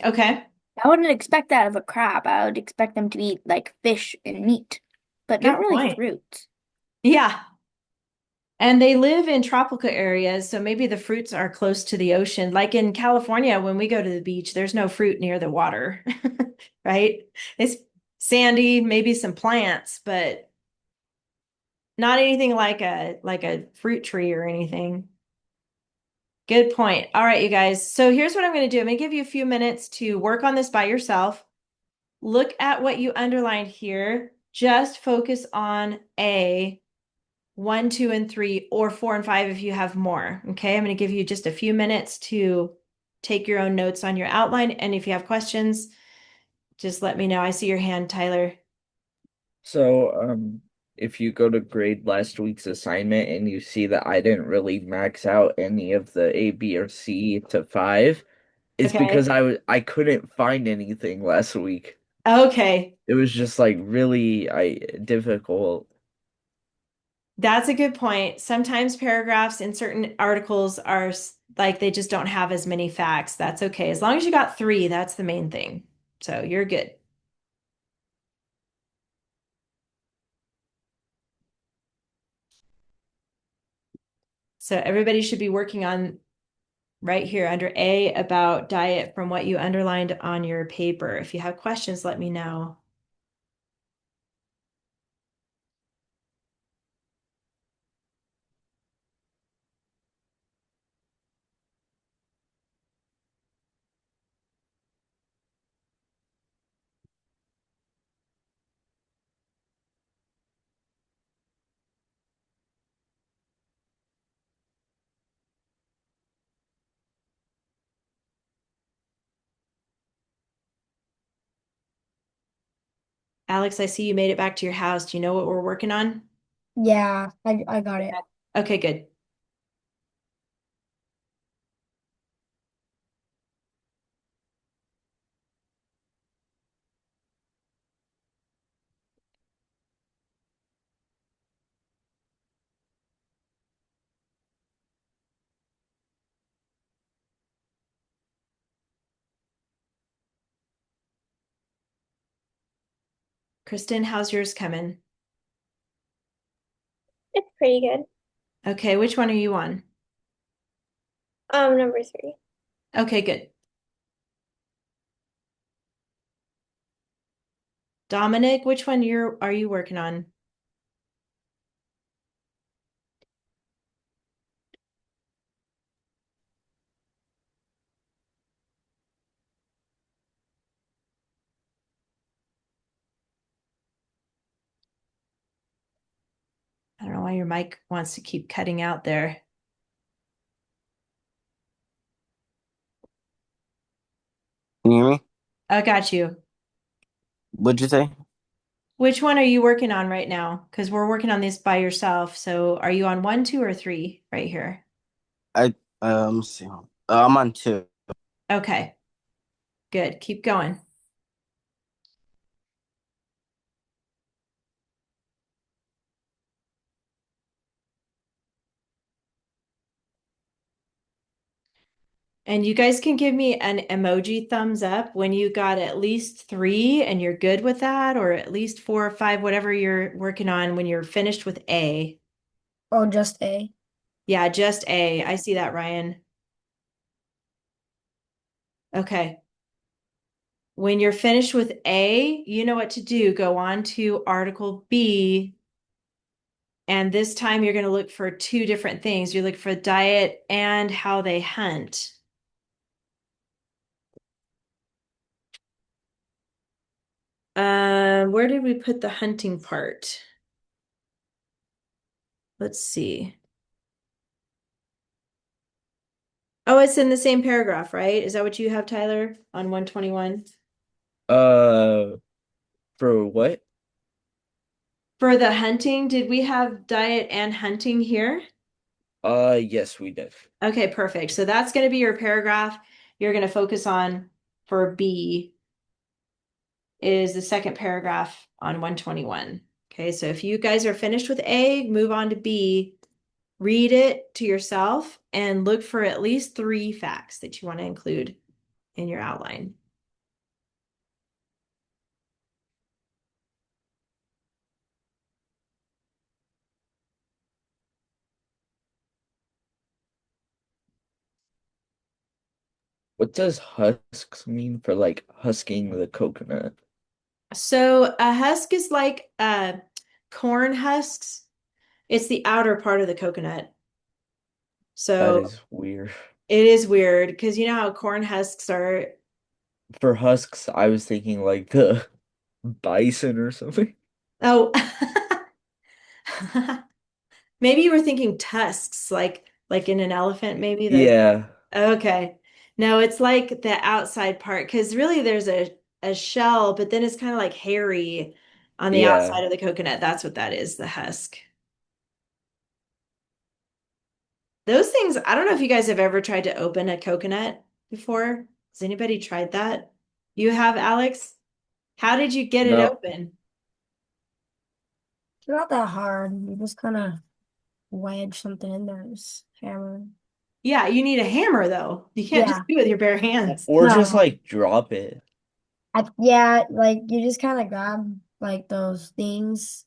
Speaker 1: Okay.
Speaker 4: I wouldn't expect that of a crab. I would expect them to eat like fish and meat, but not
Speaker 1: Good
Speaker 4: really
Speaker 1: point.
Speaker 4: fruit.
Speaker 1: Yeah. And they live in tropical areas, so maybe the fruits are close to the ocean. Like in California, when we go to the beach, there's no fruit near the water, right? It's sandy, maybe some plants, but not anything like a fruit tree or anything. Good point. All right, you guys. So here's what I'm going to do. I'm going to give you a few minutes to work on this by yourself. Look at what you underlined here. Just focus on A, 1, 2, and 3, or 4 and 5 if you have more. Okay, I'm going to give you just a few minutes to take your own notes on your outline. And if you have questions, just let me know. I see your hand, Tyler.
Speaker 2: So, if you go to grade last week's assignment and you see that I didn't really max out any of the A, B, or C to 5, it's
Speaker 1: Okay.
Speaker 2: because I couldn't find anything last week.
Speaker 1: Okay.
Speaker 2: It was just like really difficult.
Speaker 1: That's a good point. Sometimes paragraphs in certain articles are like they just don't have as many facts. That's okay. As long as you got 3, that's the main thing. So you're good. So everybody should be working on right here under A about diet from what you underlined on your paper. If you have questions, let me know. Alex, I see you made it back to your house. Do you know what we're working on?
Speaker 3: Yeah, I got it.
Speaker 1: Okay, good. Kristen, how's yours coming?
Speaker 5: It's pretty good.
Speaker 1: Okay, which one are you on?
Speaker 5: Number 3.
Speaker 1: Okay, good. Dominic, which one are you working on? why your mic wants to keep cutting out there.
Speaker 6: Can you hear me?
Speaker 1: I got you.
Speaker 6: What'd you say?
Speaker 1: Which one are you working on right now? Because we're working on this by yourself. So are you on 1, 2, or 3 right here?
Speaker 6: I let me see. I'm on 2.
Speaker 1: Okay, good. Keep going. And you guys can give me an emoji thumbs up when you got at least 3 and you're good with that, or at least 4 or 5, whatever you're working on when you're finished with A.
Speaker 3: Oh, just A.
Speaker 1: Yeah, just A. I see that, Ryan. Okay. When you're finished with A, you know what to do. Go on to Article B. And this time you're going to look for 2 different things. You look for diet and how they hunt. Where did we put the hunting part? Let's see. Oh, it's in the same paragraph, right? Is that what you have, Tyler, on 121?
Speaker 2: Uh, for what?
Speaker 1: For the hunting, did we have diet and hunting here?
Speaker 2: Yes, we did.
Speaker 1: Okay, perfect. So that's going to be your paragraph you're going to focus on for B is the second paragraph on 121. Okay, so if you guys are finished with A, move on to B, read it to yourself, and look for at least 3 facts that you want to include in your outline.
Speaker 2: What does husks mean for like husking the coconut?
Speaker 1: So a husk is like corn husks. It's the outer part of the coconut.
Speaker 2: That
Speaker 1: So
Speaker 2: is weird.
Speaker 1: it is weird because you know how corn husks are.
Speaker 2: For husks, I was thinking like the bison or something.
Speaker 1: Oh, maybe you were thinking tusks, like in an elephant, maybe the
Speaker 2: Yeah,
Speaker 1: okay. No, it's like the outside part because really there's a shell, but then it's kind of like hairy on the
Speaker 2: yeah.
Speaker 1: outside of the coconut. That's what that is, the husk. Those things, I don't know if you guys have ever tried to open a coconut before. Has anybody tried that? You have, Alex? How did you get it
Speaker 2: No,
Speaker 1: open?
Speaker 3: It's not that hard. You just kind of wedge something in there, just hammer.
Speaker 1: Yeah, you need a hammer though. You can't just
Speaker 3: Yeah.
Speaker 1: do it with your bare hands.
Speaker 2: or just
Speaker 3: No.
Speaker 2: like drop it.
Speaker 3: Yeah, like you just kind of grab like those things,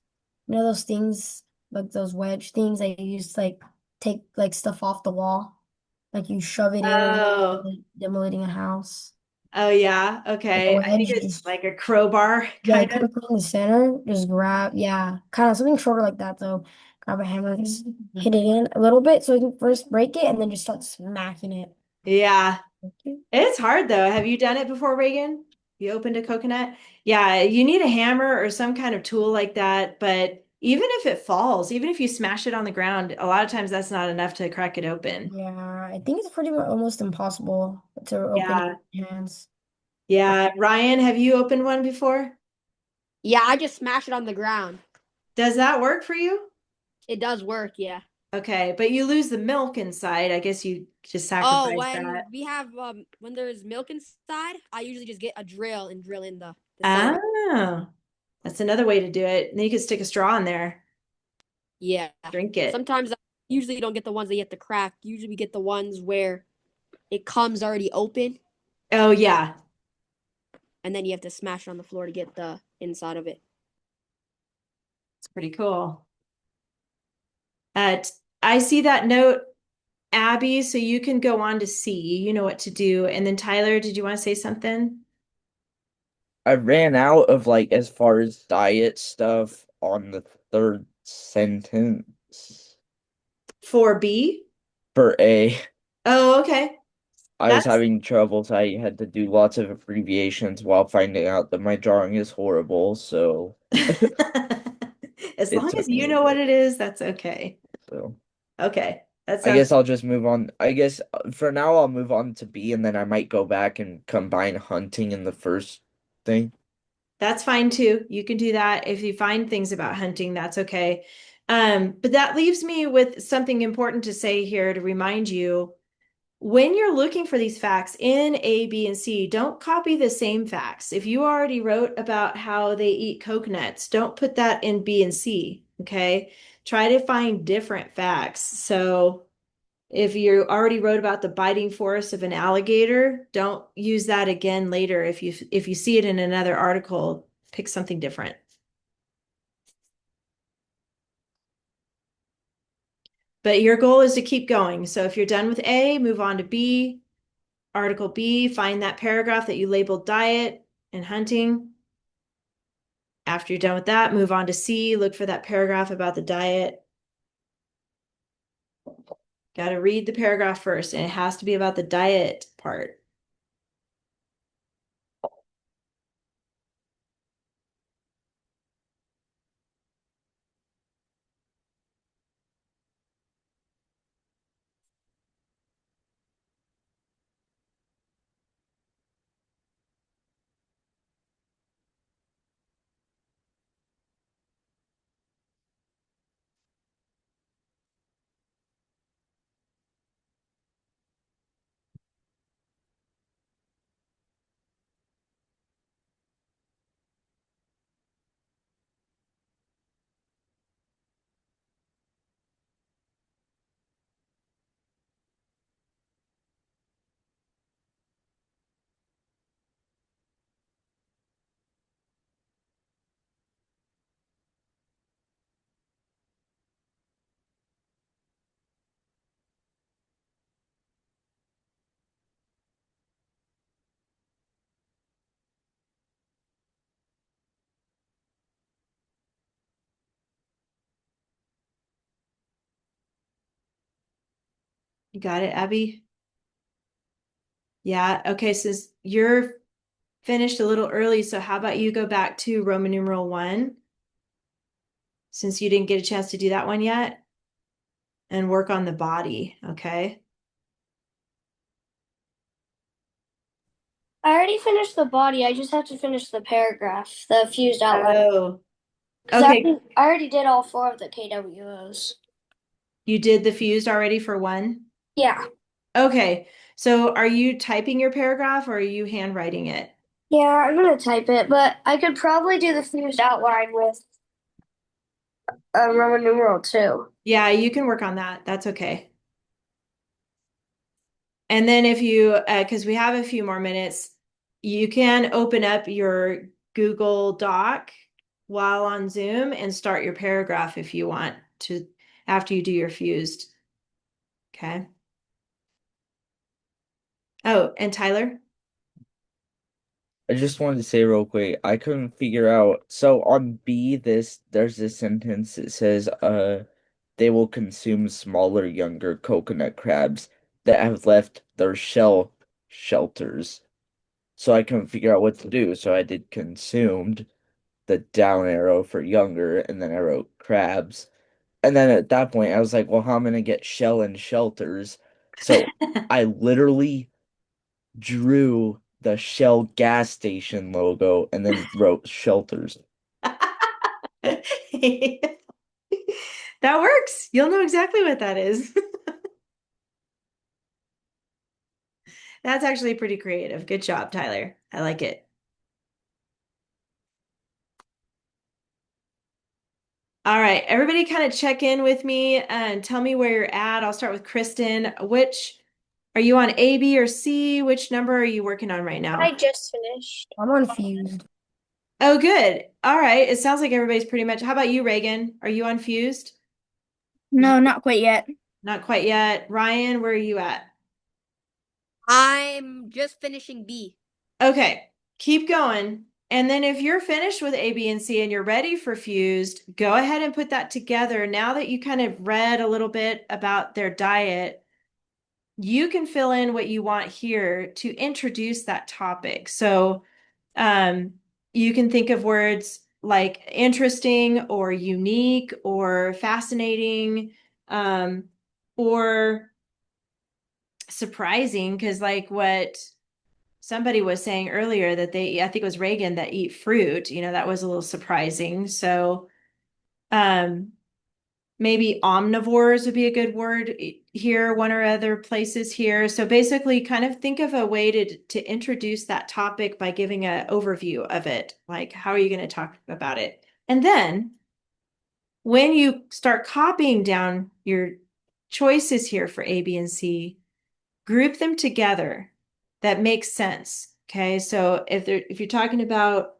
Speaker 3: those things, like those wedge things that you use to, like take like stuff off the wall, like you shove it in when
Speaker 1: Oh,
Speaker 3: you're demoliting a house.
Speaker 1: oh yeah.
Speaker 3: Like a
Speaker 1: Okay. I think
Speaker 3: wedge,
Speaker 1: it's like a crowbar
Speaker 3: yeah,
Speaker 1: kind
Speaker 3: you
Speaker 1: of.
Speaker 3: put it in the center, just grab, yeah, kind of something shorter like that. So grab a hammer, just hit it in a little bit so you can first break it and then just start smacking it.
Speaker 1: Yeah.
Speaker 3: Okay.
Speaker 1: It's hard though. Have you done it before, Reagan? You opened a coconut? Yeah, you need a hammer or some kind of tool like that. But even if it falls, even if you smash it on the ground, a lot of times that's not enough to crack it open.
Speaker 3: Yeah, I think it's pretty much almost impossible to open it
Speaker 1: Yeah.
Speaker 3: with your hands.
Speaker 1: Yeah. Ryan, have you opened one before?
Speaker 7: Yeah, I just smash it on the ground.
Speaker 1: Does that work for you?
Speaker 7: It does work, yeah.
Speaker 1: Okay, but you lose the milk inside. I guess you just
Speaker 7: Oh,
Speaker 1: sacrifice
Speaker 7: when
Speaker 1: that.
Speaker 7: we have when there's milk inside, I usually just get a drill and drill in the center.
Speaker 1: Oh, that's another way to do it. And then you can stick a straw in there,
Speaker 7: Yeah.
Speaker 1: drink it.
Speaker 7: Sometimes I usually don't get the ones that you have to crack. Usually we get the ones where it comes already open
Speaker 1: Oh, yeah.
Speaker 7: and then you have to smash it on the floor to get the inside of it.
Speaker 1: It's pretty cool. I see that note, Abby, so you can go on to C. You know what to do. And then Tyler, did you want to say something?
Speaker 2: I ran out of like as far as diet stuff on the third sentence
Speaker 1: For B?
Speaker 2: for A.
Speaker 1: Oh, okay.
Speaker 2: I was
Speaker 1: That's
Speaker 2: having trouble, so I had to do lots of abbreviations while finding out that my drawing is horrible, so
Speaker 1: As
Speaker 2: It
Speaker 1: long
Speaker 2: took
Speaker 1: as you
Speaker 2: me a
Speaker 1: know what
Speaker 2: bit.
Speaker 1: it is, that's okay.
Speaker 2: So
Speaker 1: Okay, that
Speaker 2: I
Speaker 1: sounds
Speaker 2: guess I'll just move on. I guess for now I'll move on to B, and then I might go back and combine hunting in the first thing.
Speaker 1: that's fine too. You can do that. If you find things about hunting, that's okay. But that leaves me with something important to say here to remind you. When you're looking for these facts in A, B, and C, don't copy the same facts. If you already wrote about how they eat coconuts, don't put that in B and C, okay? Try to find different facts. So if you already wrote about the biting force of an alligator, don't use that again later. If you see it in another article, pick something different. But your goal is to keep going. So if you're done with A, move on to B. Article B, find that paragraph that you labeled diet and hunting. After you're done with that, move on to C, look for that paragraph about the diet. Got to read the paragraph first, and it has to be about the diet part. You got it, Abby? Yeah, okay, so you're finished a little early, so how about you go back to Roman numeral 1, since you didn't get a chance to do that one yet, and work on the body, okay?
Speaker 8: I already finished the body. I just have to finish the paragraph, the fused outline.
Speaker 1: Oh,
Speaker 8: 'Cause
Speaker 1: okay.
Speaker 8: I already did all 4 of the KWOs.
Speaker 1: You did the fused already for 1?
Speaker 8: Yeah.
Speaker 1: Okay, so are you typing your paragraph or are you handwriting it?
Speaker 8: Yeah, I'm gonna type it, but I could probably do the fused outline with Roman numeral 2.
Speaker 1: Yeah, you can work on that. That's okay. And then if you, because we have a few more minutes, you can open up your Google Doc while on Zoom and start your paragraph if you want to after you do your fused. Okay. Oh, and Tyler?
Speaker 2: I just wanted to say real quick, I couldn't figure out. So on B, there's this sentence that says, they will consume smaller, younger coconut crabs that have left their shell shelters. So I couldn't figure out what to do. So I did consumed, the down arrow for younger, and then I wrote crabs. And then at that point, I was like, well, how am I gonna get shell and shelters? So I literally drew the Shell gas station logo and then wrote shelters.
Speaker 1: That works. You'll know exactly what that is. That's actually pretty creative. Good job, Tyler. I like it. All right, everybody kind of check in with me and tell me where you're at. I'll start with Kristen. Which are you on, A, B, or C? Which number are you working on right
Speaker 5: I
Speaker 1: now?
Speaker 5: just finished.
Speaker 3: I'm confused.
Speaker 1: Oh, good. All right. It sounds like everybody's pretty much. How about you, Reagan? Are you on fused?
Speaker 4: No, not quite yet.
Speaker 1: Not quite yet. Ryan, where are you at?
Speaker 7: I'm just finishing B.
Speaker 1: Okay, keep going. And then if you're finished with A, B, and C and you're ready for fused, go ahead and put that together. Now that you kind of read a little bit about their diet, you can fill in what you want here to introduce that topic. So you can think of words like interesting or unique or fascinating, or surprising, because like what somebody was saying earlier that they, I think it was Reagan, that eat fruit, that was a little surprising. So, um, maybe omnivores would be a good word here, one or other places here. So basically kind of think of a way to introduce that topic by giving an overview of it. Like, how are you going to talk about it? And then when you start copying down your choices here for A, B, and C, group them together. That makes sense. Okay. So if you're talking about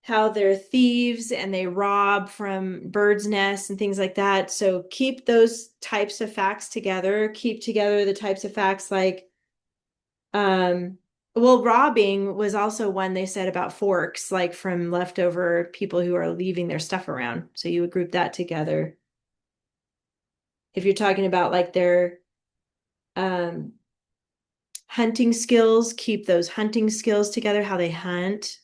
Speaker 1: how they're thieves and they rob from birds' nests and things like that. So keep those types of facts together. Keep together the types of facts like, um, well, robbing was also one they said about forks, like from leftover people who are leaving their stuff around. So you would group that together. If you're talking about like their um, hunting skills, keep those hunting skills together, how they hunt.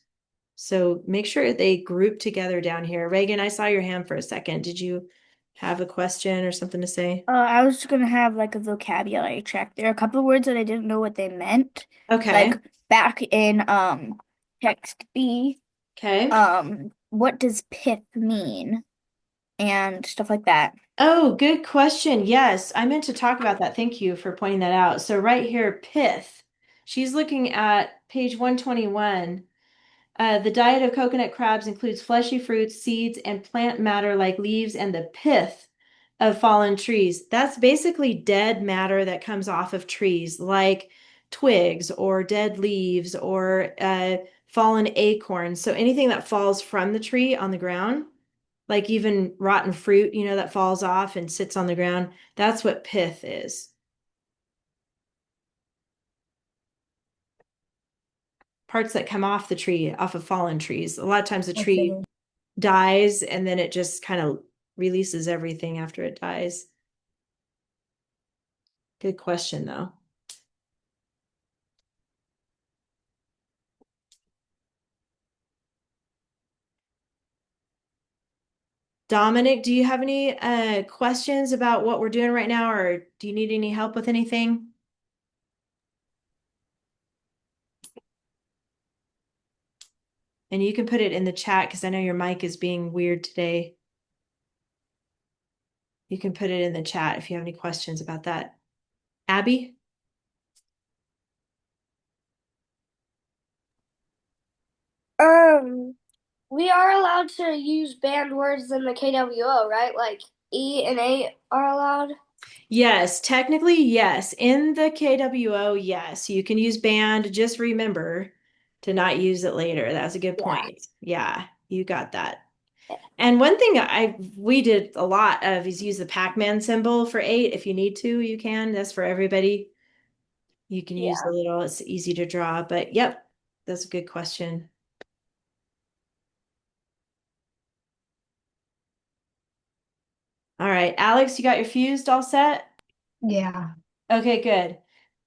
Speaker 1: So make sure they group together down here. Reagan, I saw your hand for a second. Did you have a question or something to say?
Speaker 4: I was gonna have like a vocabulary check. There are a couple of words that I didn't know what they meant.
Speaker 1: Okay.
Speaker 4: Like back in text B,
Speaker 1: Okay.
Speaker 4: what does pith mean? And stuff like that.
Speaker 1: Oh, good question. Yes, I meant to talk about that. Thank you for pointing that out. So right here, pith. She's looking at page 121. The diet of coconut crabs includes fleshy fruits, seeds, and plant matter like leaves and the pith of fallen trees. That's basically dead matter that comes off of trees, like twigs or dead leaves or fallen acorns. So anything that falls from the tree on the ground, like even rotten fruit, that falls off and sits on the ground, that's what pith is. Parts that come off the tree, off of fallen trees. A lot of times the tree
Speaker 3: Okay.
Speaker 1: dies and then it just kind of releases everything after it dies. Good question, though. Dominic, do you have any questions about what we're doing right now, or do you need any help with anything? And you can put it in the chat because I know your mic is being weird today. You can put it in the chat if you have any questions about that. Abby?
Speaker 8: We are allowed to use banned words in the KWO, right? Like E and A are allowed.
Speaker 1: Yes, technically, yes. In the KWO, yes. You can use banned. Just remember to not use it later. That's a good
Speaker 8: Yeah.
Speaker 1: point. Yeah, you got that. And one thing we did a lot of is use the Pac-Man symbol for 8. If you need to, you can. That's for everybody. You can use the little, it's easy to draw, but yep, that's a good question. All right, Alex, you got your fused all set?
Speaker 3: Yeah.
Speaker 1: Okay, good.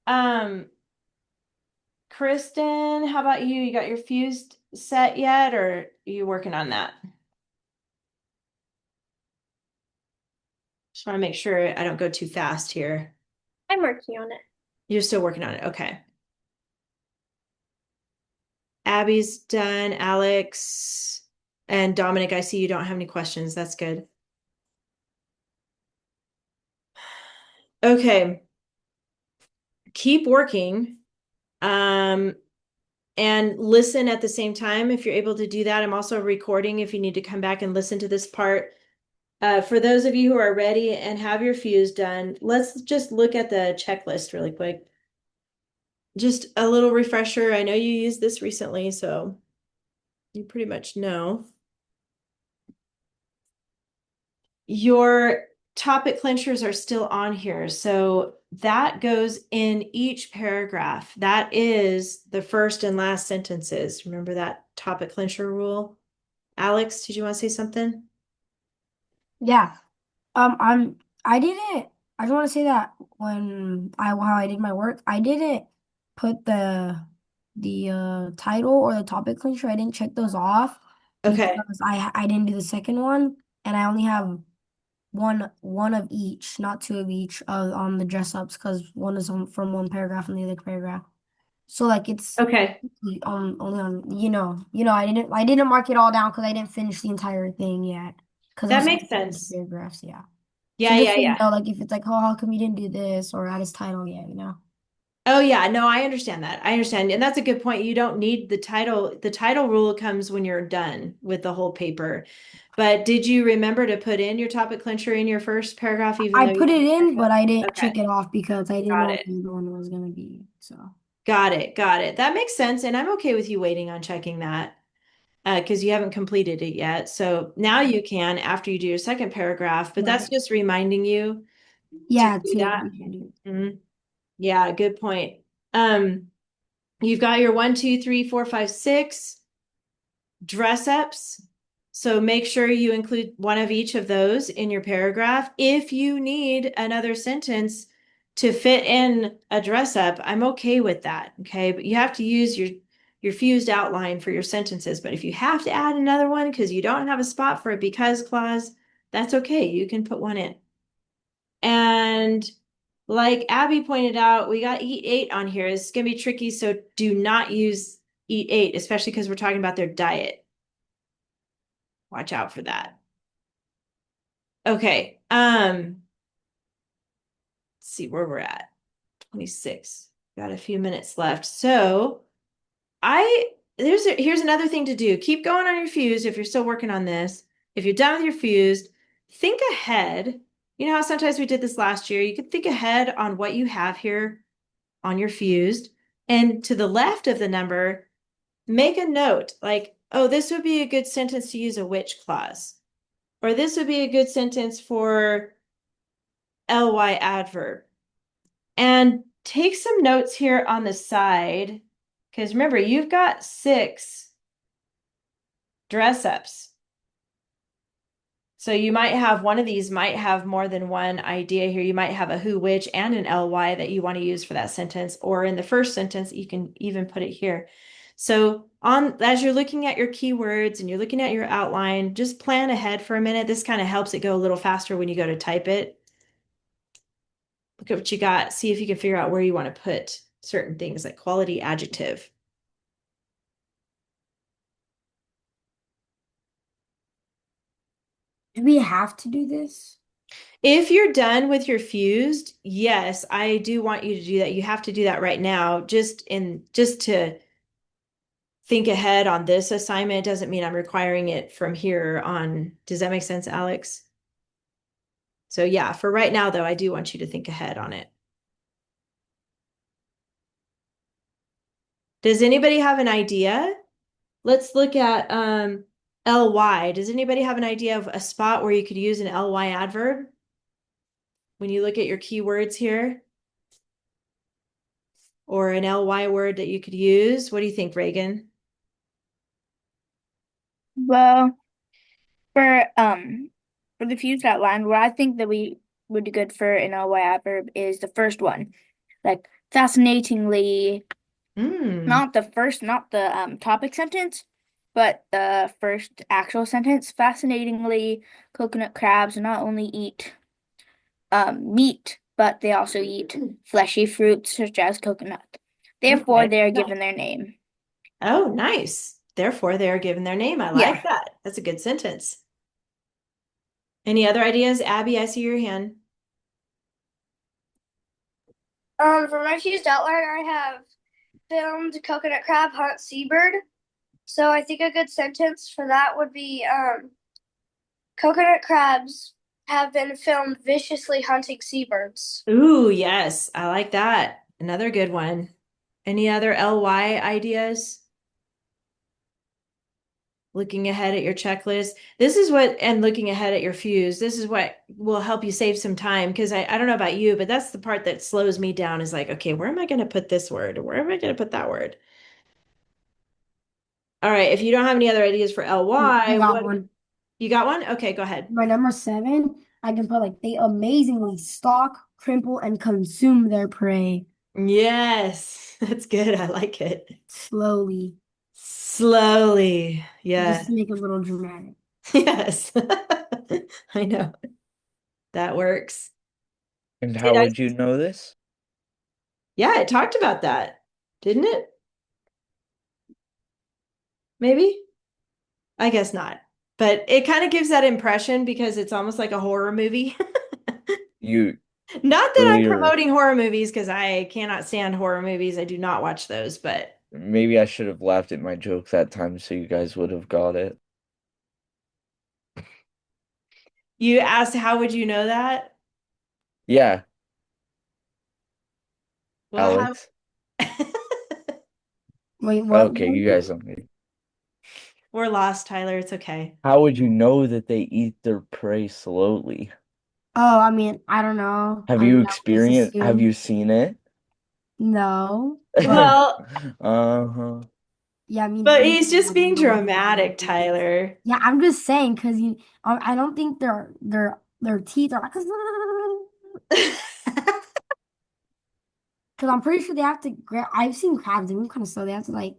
Speaker 1: Um, Kristen, how about you? You got your fused set yet, or are you working on that? Just want to make sure I don't go too fast here.
Speaker 5: I'm working on it.
Speaker 1: You're still working on it. Okay. Abby's done, Alex, and Dominic, I see you don't have any questions. That's good. Okay. Keep working. And listen at the same time if you're able to do that. I'm also recording if you need to come back and listen to this part. For those of you who are ready and have your fuse done, let's just look at the checklist really quick. Just a little refresher. I know you used this recently, so you pretty much know. Your topic clinchers are still on here. So that goes in each paragraph. That is the first and last sentences. Remember that topic clincher rule? Alex, did you want to say something?
Speaker 3: Yeah. I didn't I just want to say that when I while I did my work, I didn't put the title or the topic clincher. I didn't check those off.
Speaker 1: Okay.
Speaker 3: because I didn't do the second one, and I only have one of each, not two of each, on the dress ups because one is from one paragraph and the other paragraph. So like it's
Speaker 1: Okay.
Speaker 3: only on I didn't mark it all down because I didn't finish the entire thing yet because it
Speaker 1: That
Speaker 3: was
Speaker 1: makes
Speaker 3: only
Speaker 1: sense.
Speaker 3: paragraphs, yeah. So
Speaker 1: Yeah,
Speaker 3: just
Speaker 1: yeah,
Speaker 3: so you
Speaker 1: yeah.
Speaker 3: know, like if it's like, oh, how come you didn't do this or add his title yet, you know?
Speaker 1: Oh yeah, no, I understand that. I understand. And that's a good point. You don't need the title. The title rule comes when you're done with the whole paper. But did you remember to put in your topic clincher in your first paragraph, even
Speaker 3: I
Speaker 1: though you
Speaker 3: put it
Speaker 1: didn't check
Speaker 3: in, but I
Speaker 1: it?
Speaker 3: didn't
Speaker 1: Okay,
Speaker 3: check it off because I didn't
Speaker 1: got
Speaker 3: know what
Speaker 1: it.
Speaker 3: the other one was gonna be. So
Speaker 1: Got it. Got it. That makes sense. And I'm okay with you waiting on checking that because you haven't completed it yet. So now you can after you do your second paragraph, but that's
Speaker 3: right.
Speaker 1: just reminding you to
Speaker 3: Yeah,
Speaker 1: do
Speaker 3: to
Speaker 1: that.
Speaker 3: you can do.
Speaker 1: Mhm. Yeah, good point. Um, you've got your 1, 2, 3, 4, 5, 6 dress ups. So make sure you include one of each of those in your paragraph. If you need another sentence to fit in a dress up, I'm okay with that. Okay. But you have to use your fused outline for your sentences. But if you have to add another one because you don't have a spot for a because clause, that's okay. You can put one in. And like Abby pointed out, we got eat eight on here. It's gonna be tricky, so do not use eat eight, especially because we're talking about their diet. Watch out for that. Okay. Let's see where we're at. 26. Got a few minutes left. So I here's another thing to do. Keep going on your fused if you're still working on this. If you're done with your fused, think ahead. You know how sometimes we did this last year? You could think ahead on what you have here on your fused. And to the left of the number, make a note like, oh, this would be a good sentence to use a which clause. Or this would be a good sentence for ly adverb. And take some notes here on the side. Because remember, you've got 6 dress ups. So you might have one of these might have more than one idea here. You might have a who, which, and an ly that you want to use for that sentence. Or in the first sentence, you can even put it here. So on as you're looking at your keywords and you're looking at your outline, just plan ahead for a minute. This kind of helps it go a little faster when you go to type it. Look at what you got. See if you can figure out where you want to put certain things like quality adjective.
Speaker 3: Do we have to do this?
Speaker 1: If you're done with your fused, yes, I do want you to do that. You have to do that right now, just to think ahead on this assignment. Doesn't mean I'm requiring it from here on. Does that make sense, Alex? So yeah, for right now though, I do want you to think ahead on it. Does anybody have an idea? Let's look at ly. Does anybody have an idea of a spot where you could use an ly adverb? When you look at your keywords here, or an ly word that you could use. What do you think, Reagan?
Speaker 4: Well, for the fused outline, what I think that we would be good for an ly adverb is the first one, like fascinatingly.
Speaker 1: Mm.
Speaker 4: Not the topic sentence, but the first actual sentence. Fascinatingly, coconut crabs not only eat meat, but they also eat fleshy fruits such as coconut. Therefore,
Speaker 1: Okay.
Speaker 4: they are
Speaker 1: Nice.
Speaker 4: given their name.
Speaker 1: Oh, nice. Therefore, they are given their name. I
Speaker 4: Yeah.
Speaker 1: like that. That's a good sentence. Any other ideas? Abby, I see your hand.
Speaker 8: For my fused outline, I have filmed coconut crab hunt seabird. So I think a good sentence for that would be coconut crabs have been filmed viciously hunting seabirds.
Speaker 1: Ooh, yes. I like that. Another good one. Any other ly ideas? Looking ahead at your checklist. This is what, and looking ahead at your fuse, this is what will help you save some time. Because I don't know about you, but that's the part that slows me down is like, okay, where am I going to put this word? Where am I going to put that word? All right. If you don't have any other ideas for
Speaker 3: I
Speaker 1: ly,
Speaker 3: got
Speaker 1: what
Speaker 3: one.
Speaker 1: you got one? Okay, go ahead.
Speaker 3: My number 7, I can put like they amazingly stalk, cripple, and consume their prey
Speaker 1: Yes, that's good. I like it.
Speaker 3: slowly.
Speaker 1: Slowly. Yeah.
Speaker 3: Just to make it a little dramatic.
Speaker 1: Yes. I know. That works.
Speaker 2: And
Speaker 1: Did
Speaker 2: how
Speaker 1: I?
Speaker 2: would you know this?
Speaker 1: Yeah, it talked about that, didn't it? Maybe? I guess not. But it kind of gives that impression because it's almost like a horror movie.
Speaker 2: You
Speaker 1: Not that I'm
Speaker 2: earlier,
Speaker 1: promoting horror movies because I cannot stand horror movies. I do not watch those, but
Speaker 2: maybe I should have laughed at my joke that time so you guys would have got it.
Speaker 1: you asked how would you know that?
Speaker 2: Yeah,
Speaker 1: Well, how
Speaker 2: Alex.
Speaker 3: Wait, what?
Speaker 2: Okay, you guys don't need.
Speaker 1: we're lost, Tyler. It's okay.
Speaker 2: How would you know that they eat their prey slowly?
Speaker 3: Oh, I mean, I don't know.
Speaker 2: Have
Speaker 3: I
Speaker 2: you
Speaker 3: mean, I would just
Speaker 2: experienced, have
Speaker 3: assume
Speaker 2: you seen it?
Speaker 3: no. But
Speaker 1: Well,
Speaker 2: Uh-huh.
Speaker 3: yeah, I mean,
Speaker 1: but
Speaker 3: maybe
Speaker 1: he's
Speaker 3: they
Speaker 1: just
Speaker 3: have
Speaker 1: being
Speaker 3: little ones.
Speaker 1: dramatic, Tyler.
Speaker 3: Yeah, I'm just saying because I don't think their teeth are like. Because I'm pretty sure they have to. I've seen crabs; they move kind of slow. They have to like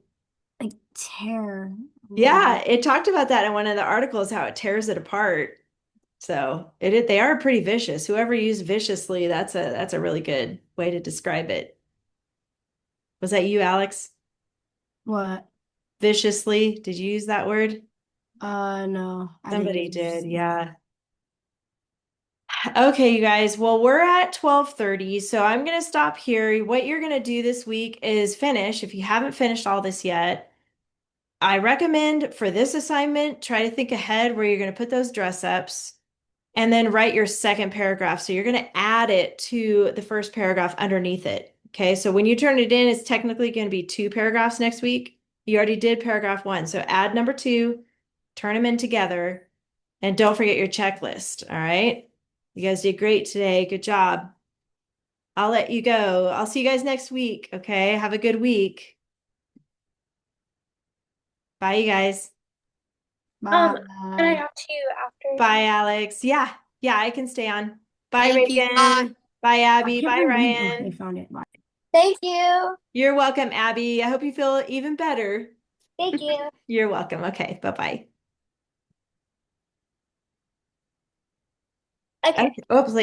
Speaker 3: tear.
Speaker 1: Yeah, it talked about that in one of the articles, how it tears it apart. So they are pretty vicious. Whoever used viciously, that's a really good way to describe it. Was that you, Alex?
Speaker 3: What?
Speaker 1: Viciously? Did you use that word?
Speaker 3: No, I didn't
Speaker 1: Somebody
Speaker 3: use.
Speaker 1: did, yeah. Okay, you guys. Well, we're at 12:30, so I'm going to stop here. What you're going to do this week is finish. If you haven't finished all this yet, I recommend for this assignment, try to think ahead where you're going to put those dress ups and then write your second paragraph. So you're going to add it to the first paragraph underneath it. Okay, so when you turn it in, it's technically going to be two paragraphs next week. You already did paragraph one. So add number two, turn them in together, and don't forget your checklist. All right. You guys did great today. Good job. I'll let you go. I'll see you guys next week. Okay. Have a good week. Bye, you guys.
Speaker 3: Bye.
Speaker 5: Can I talk to you after?
Speaker 1: Bye, Alex. Yeah. Yeah, I can stay on. Bye,
Speaker 3: Thank you. Bye.
Speaker 1: Reagan. Bye,
Speaker 3: I
Speaker 1: Abby.
Speaker 3: can't
Speaker 1: Bye,
Speaker 3: believe. Oh, they
Speaker 1: Ryan.
Speaker 3: found it. Bye.
Speaker 8: Thank you.
Speaker 1: You're welcome, Abby. I hope you feel even better.
Speaker 8: Thank you.
Speaker 1: You're welcome. Okay. Bye-bye.
Speaker 5: Okay.
Speaker 1: Oops, late.